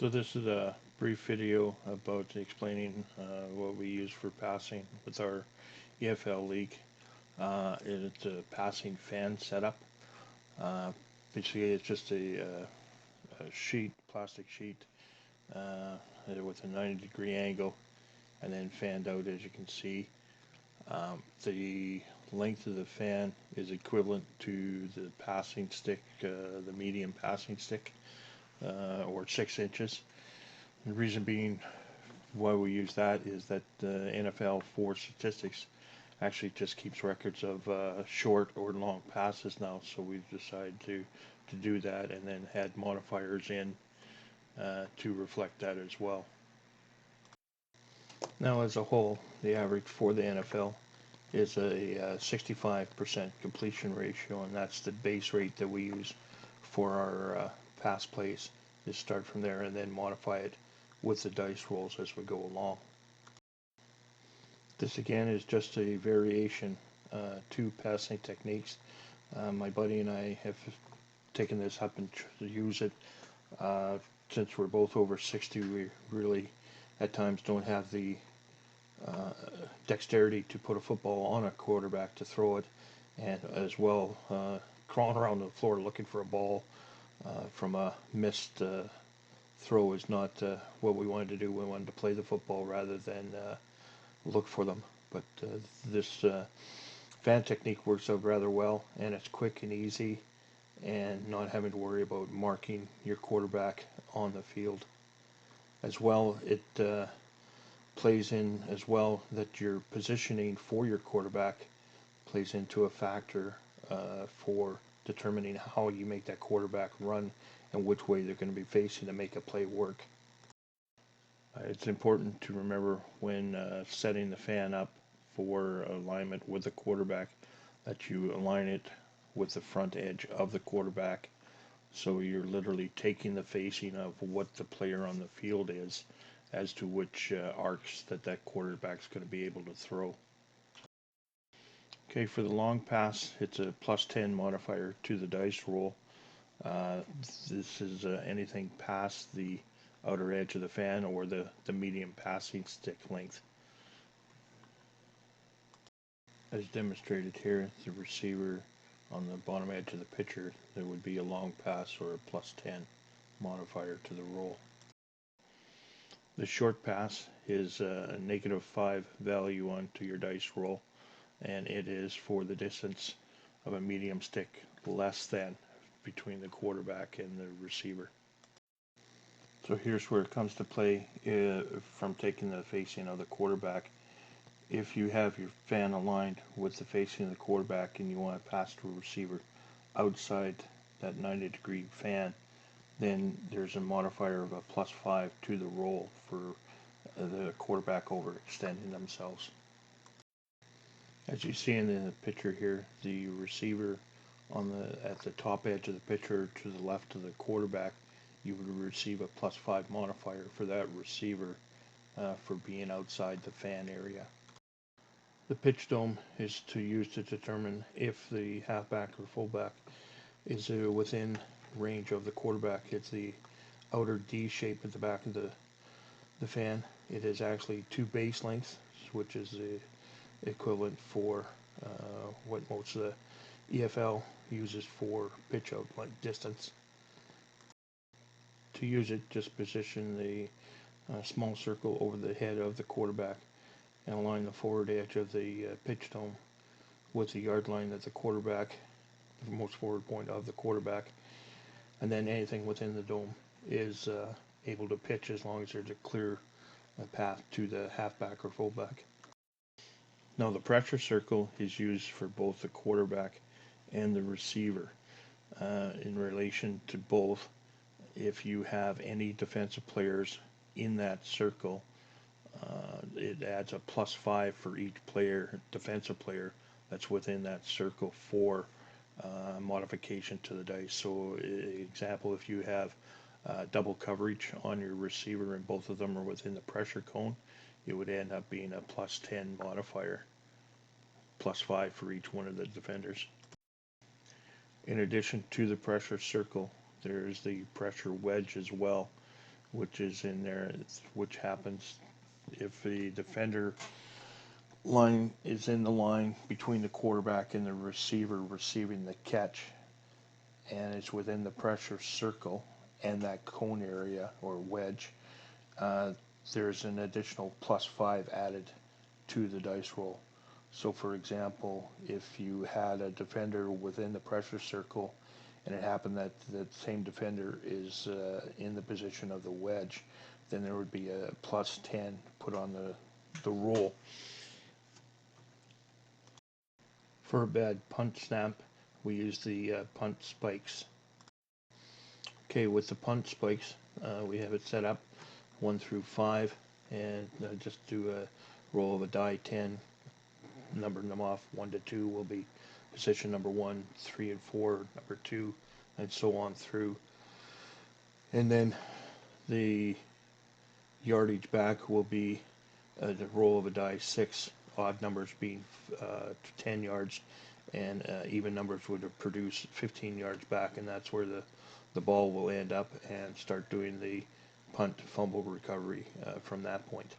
So this is a brief video about explaining what we use for passing with our EHFL league. It's a passing fan setup. Uh, Basically, it's just a sheet, plastic sheet, with a 90-degree angle, and then fanned out, as you can see. The length of the fan is equivalent to the passing stick, the medium passing stick, or 6 inches. The reason being why we use that is that NFL for statistics actually just keeps records of short or long passes now, so we've decided to do that and then add modifiers in to reflect that as well. Now, as a whole, the average for the NFL is a 65% completion ratio, and that's the base rate that we use for our pass plays. Is start from there and then modify it with the dice rolls as we go along. This again is just a variation to passing techniques. My buddy and I have taken this up and use it. Since we're both over 60, we really at times don't have the dexterity to put a football on a quarterback to throw it, and as well crawling around the floor looking for a ball from a missed throw is not what we wanted to do. We wanted to play the football rather than look for them. But this fan technique works out rather well, and it's quick and easy, and not having to worry about marking your quarterback on the field. As well, it plays in as well that your positioning for your quarterback plays into a factor for determining how you make that quarterback run and which way they're going to be facing to make a play work. It's important to remember when setting the fan up for alignment with the quarterback that you align it with the front edge of the quarterback, so you're literally taking the facing of what the player on the field is as to which arcs that quarterback's going to be able to throw. Okay, for the long pass, it's a +10 modifier to the dice roll. This is anything past the outer edge of the fan or the medium passing stick length. As demonstrated here, the receiver on the bottom edge of the pitcher, there would be a long pass or a +10 modifier to the roll. The short pass is a -5 value onto your dice roll, and it is for the distance of a medium stick less than between the quarterback and the receiver. So here's where it comes to play from taking the facing of the quarterback. If you have your fan aligned with the facing of the quarterback and you want to pass to a receiver outside that 90-degree fan, then there's a modifier of a +5 to the roll for the quarterback overextending themselves. As you see in the picture here, the receiver at the top edge of the pitcher to the left of the quarterback, you would receive a +5 modifier for that receiver for being outside the fan area. The pitch dome is to use to determine if the halfback or fullback is within range of the quarterback. It's the outer D shape at the back of the fan. It is actually 2 base lengths, which is the equivalent for what most of the EHFL uses for pitch out like distance. To use it, just position the small circle over the head of the quarterback and align the forward edge of the pitch dome with the yard line that the quarterback, the most forward point of the quarterback, and then anything within the dome is able to pitch as long as there's a clear path to the halfback or fullback. Now, the pressure circle is used for both the quarterback and the receiver. In relation to both, if you have any defensive players in that circle, it adds a +5 for each defensive player that's within that circle for modification to the dice. So, example, if you have double coverage on your receiver and both of them are within the pressure cone, it would end up being a +10 modifier, +5 for each one of the defenders. In addition to the pressure circle, there's the pressure wedge as well, which is in there, which happens if the defender line is in the line between the quarterback and the receiver receiving the catch, and it's within the pressure circle and that cone area or wedge, there's an additional +5 added to the dice roll. So for example, if you had a defender within the pressure circle and it happened that the same defender is in the position of the wedge, then there would be a +10 put on the roll. For a bad punt snap, we use the punt spikes. Okay, with the punt spikes, we have it set up 1 through 5, and just do a roll of a die 10, number them off. 1 to 2 will be position number 1, 3 and 4 number 2, and so on through. And then the yardage back will be the roll of a die 6, odd numbers being 10 yards, and even numbers would produce 15 yards back, and that's where the ball will end up, and start doing the punt fumble recovery from that point.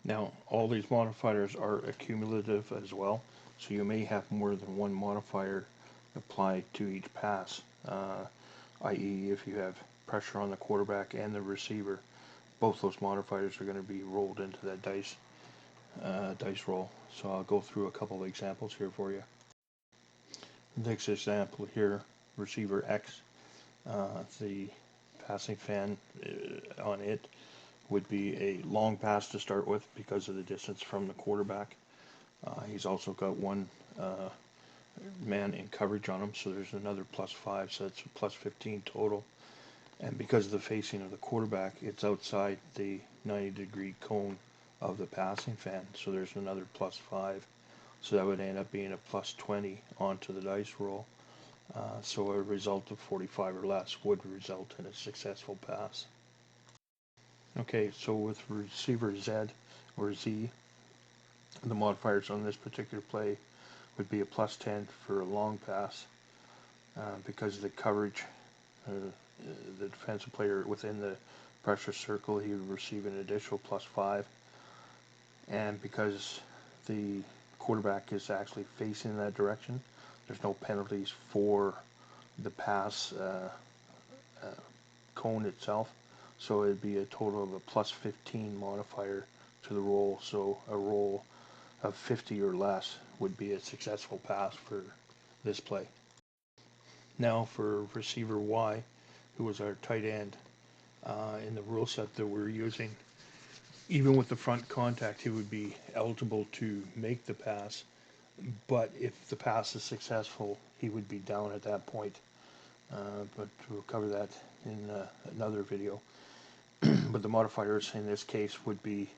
Now, all these modifiers are accumulative as well, so you may have more than one modifier applied to each pass, i.e. if you have pressure on the quarterback and the receiver, both those modifiers are going to be rolled into that dice roll. So I'll go through a couple of examples here for you. Next example here, receiver X, the passing fan on it would be a long pass to start with because of the distance from the quarterback. He's also got one man in coverage on him, so there's another +5, so it's a +15 total. And because of the facing of the quarterback, it's outside the 90-degree cone of the passing fan, so there's another +5. So that would end up being a +20 onto the dice roll. So a result of 45 or less would result in a successful pass. Okay, so with receiver Z or Z, the modifiers on this particular play would be a +10 for a long pass because of the coverage. The defensive player within the pressure circle, he would receive an additional +5, and because the quarterback is actually facing that direction, there's no penalties for the pass cone itself, so it'd be a total of a +15 modifier to the roll. So a roll of 50 or less would be a successful pass for this play. Now for receiver Y, who was our tight end, in the rule set that we're using, even with the front contact, he would be eligible to make the pass, but if the pass is successful, he would be down at that point. But we'll cover that in another video. But the modifiers in this case would be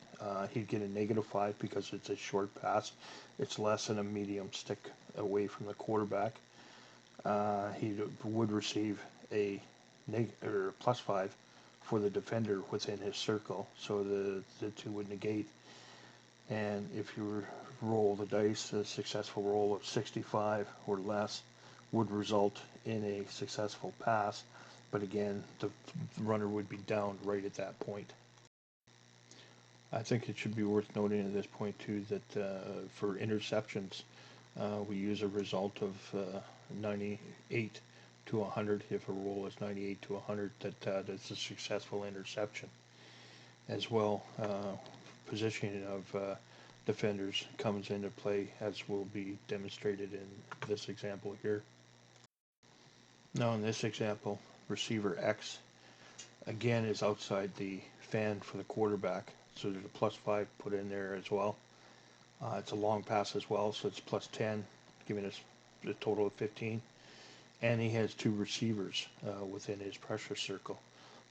he'd get a -5 because it's a short pass. It's less than a medium stick away from the quarterback. He would receive a +5 for the defender within his circle, so the two would negate. And if you roll the dice, a successful roll of 65 or less would result in a successful pass, but again, the runner would be down right at that point. I think it should be worth noting at this point too that for interceptions, we use a result of 98 to 100. If a roll is 98 to 100, that's a successful interception. As well, positioning of defenders comes into play, as will be demonstrated in this example here. Now in this example, receiver X again is outside the fan for the quarterback, so there's a +5 put in there as well. It's a long pass as well, so it's +10, giving us a total of 15. And he has two receivers within his pressure circle,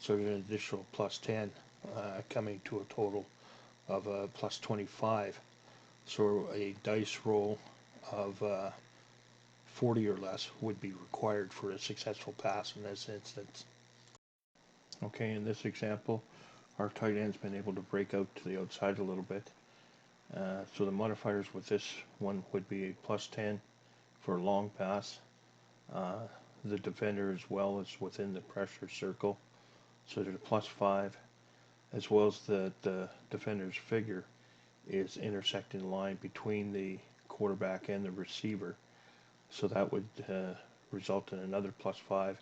so there's an additional +10 coming to a total of +25. So a dice roll of 40 or less would be required for a successful pass in this instance. Okay, in this example, our tight end's been able to break out to the outside a little bit. So the modifiers with this one would be a +10 for a long pass. The defender as well is within the pressure circle, So there's a +5, as well as the defender's figure is intersecting the line between the quarterback and the receiver. So that would result in another +5,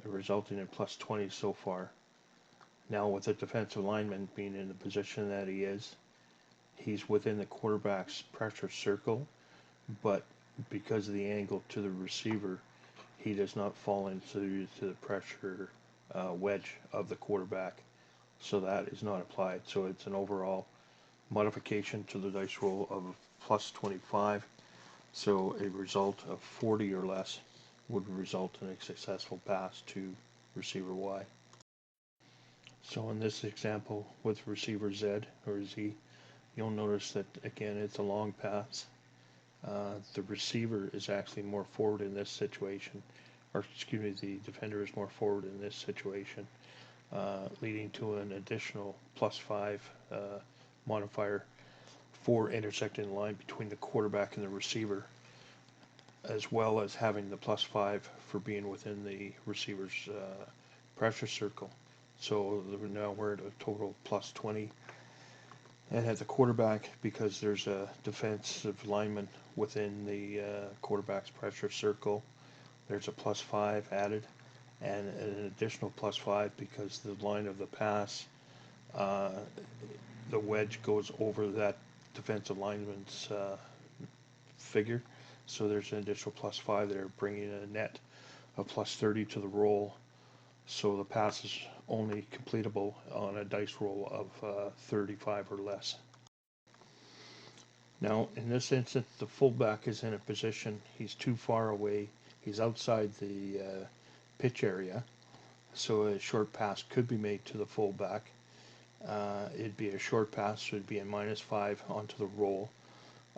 resulting in +20 so far. Now with the defensive lineman being in the position that he is, he's within the quarterback's pressure circle, but because of the angle to the receiver, he does not fall into the pressure wedge of the quarterback. So that is not applied. So it's an overall modification to the dice roll of +25. So a result of 40 or less would result in a successful pass to receiver Y. So in this example with receiver Z or Z, you'll notice that again it's a long pass. The receiver is actually more forward in this situation, or excuse me, the defender is more forward in this situation, leading to an additional +5 modifier for intersecting the line between the quarterback and the receiver, as well as having the +5 for being within the receiver's pressure circle. So now we're at a total +20. And at the quarterback, because there's a defensive lineman within the quarterback's pressure circle, there's a +5 added, and an additional +5 because the line of the pass, the wedge goes over that defensive lineman's figure. So there's an additional +5 there, bringing a net of +30 to the roll. So the pass is only completable on a dice roll of 35 or less. Now in this instance, the fullback is in a position, he's too far away, he's outside the pitch area, so a short pass could be made to the fullback. It'd be a short pass, so it'd be a -5 onto the roll,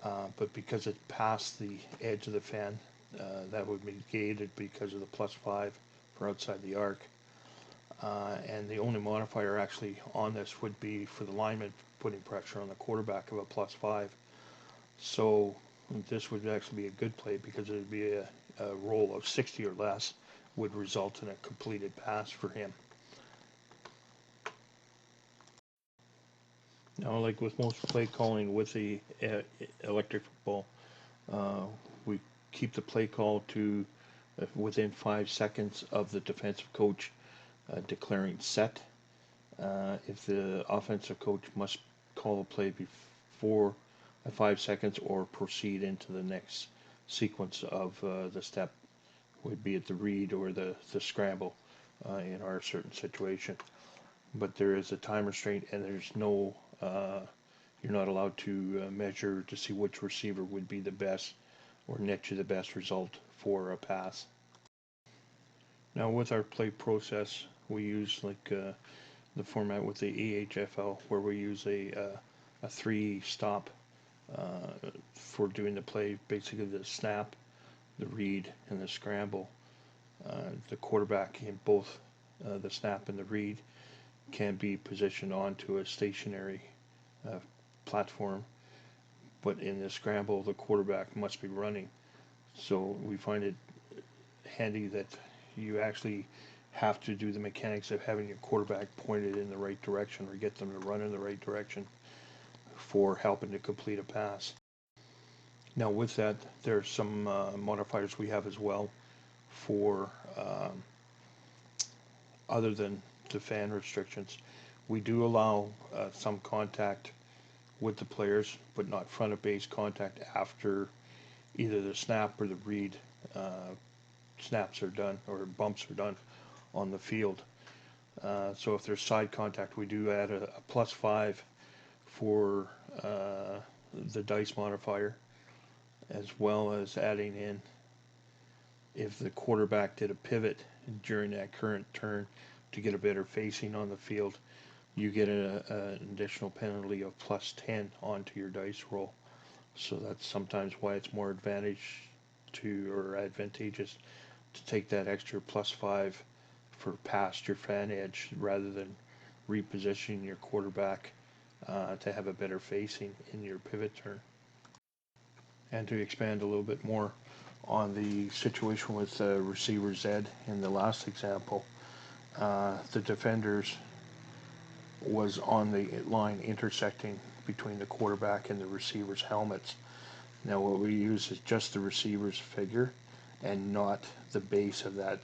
but because it's past the edge of the fan, that would be gated because of the +5 for outside the arc. And the only modifier actually on this would be for the lineman putting pressure on the quarterback of a +5. So this would actually be a good play because it would be a roll of 60 or less would result in a completed pass for him. Now, like with most play calling with the electric football, we keep the play call to within 5 seconds of the defensive coach declaring set. If the offensive coach must call the play before 5 seconds or proceed into the next sequence of the step, would be at the read or the scramble in our certain situation. But there is a time restraint, and there's no, you're not allowed to measure to see which receiver would be the best or net you the best result for a pass. Now with our play process, we use like the format with the EHFL, where we use a 3-stop for doing the play, basically the snap, the read, and the scramble. The quarterback in both the snap and the read can be positioned onto a stationary platform, but in the scramble the quarterback must be running. So we find it handy that you actually have to do the mechanics of having your quarterback pointed in the right direction or get them to run in the right direction for helping to complete a pass. Now with that, there's some modifiers we have as well for other than the fan restrictions. We do allow some contact with the players, but not front of base contact after either the snap or the read snaps are done or bumps are done on the field. So if there's side contact, we do add a +5 for the dice modifier, as well as adding in if the quarterback did a pivot during that current turn to get a better facing on the field, you get an additional penalty of +10 onto your dice roll. So that's sometimes why it's more advantageous to take that extra +5 for past your fan edge rather than repositioning your quarterback to have a better facing in your pivot turn. And to expand a little bit more on the situation with receiver Z in the last example, the defenders was on the line intersecting between the quarterback and the receiver's helmets. Now what we use is just the receiver's figure and not the base of that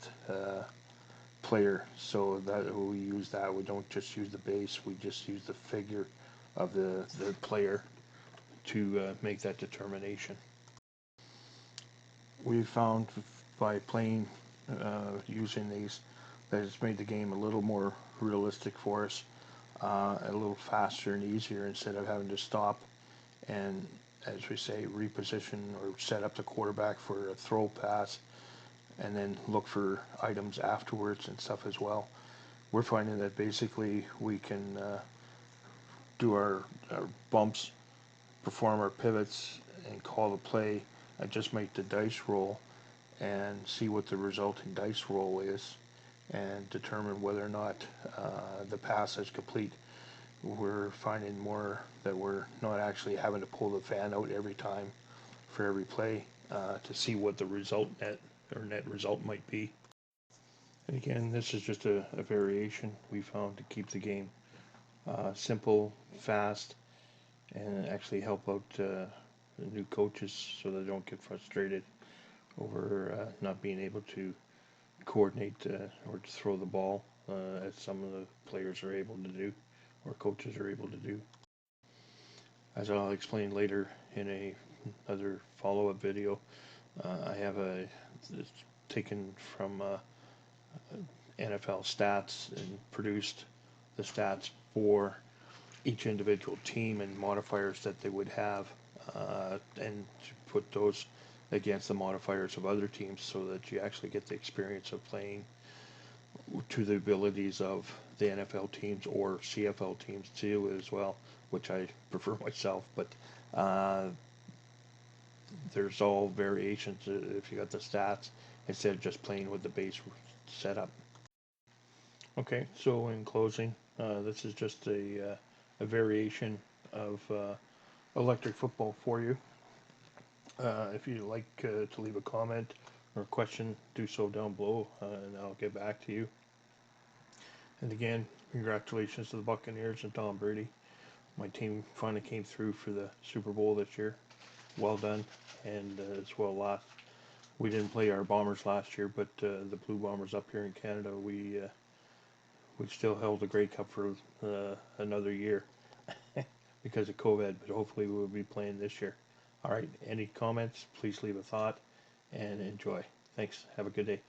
player. So that we use that. We don't just use the base. We just use the figure of the player to make that determination. We found by playing using these that it's made the game a little more realistic for us, a little faster and easier instead of having to stop and, as we say, reposition or set up the quarterback for a throw pass and then look for items afterwards and stuff as well. We're finding that basically we can do our bumps, perform our pivots, and call the play, and just make the dice roll and see what the resulting dice roll is and determine whether or not the pass is complete. We're finding more that we're not actually having to pull the fan out every time for every play to see what the net result might be. And again, this is just a variation we found to keep the game simple, fast, and actually help out the new coaches so they don't get frustrated over not being able to coordinate or to throw the ball as some of the players are able to do or coaches are able to do. As I'll explain later in another follow-up video, I have it's taken from NFL stats and produced the stats for each individual team and modifiers that they would have, and to put those against the modifiers of other teams so that you actually get the experience of playing to the abilities of the NFL teams or CFL teams too as well, which I prefer myself, but there's all variations if you got the stats instead of just playing with the base setup. Okay, so in closing, this is just a variation of electric football for you. If you'd like to leave a comment or a question, do so down below, and I'll get back to you. And again, congratulations to the Buccaneers and Tom Brady. My team finally came through for the Super Bowl this year. Well done, and as well we didn't play our Bombers last year, but the Blue Bombers up here in Canada, we still held the Grey Cup for another year because of COVID, but hopefully we'll be playing this year. All right, any comments, please leave a thought and enjoy. Thanks. Have a good day.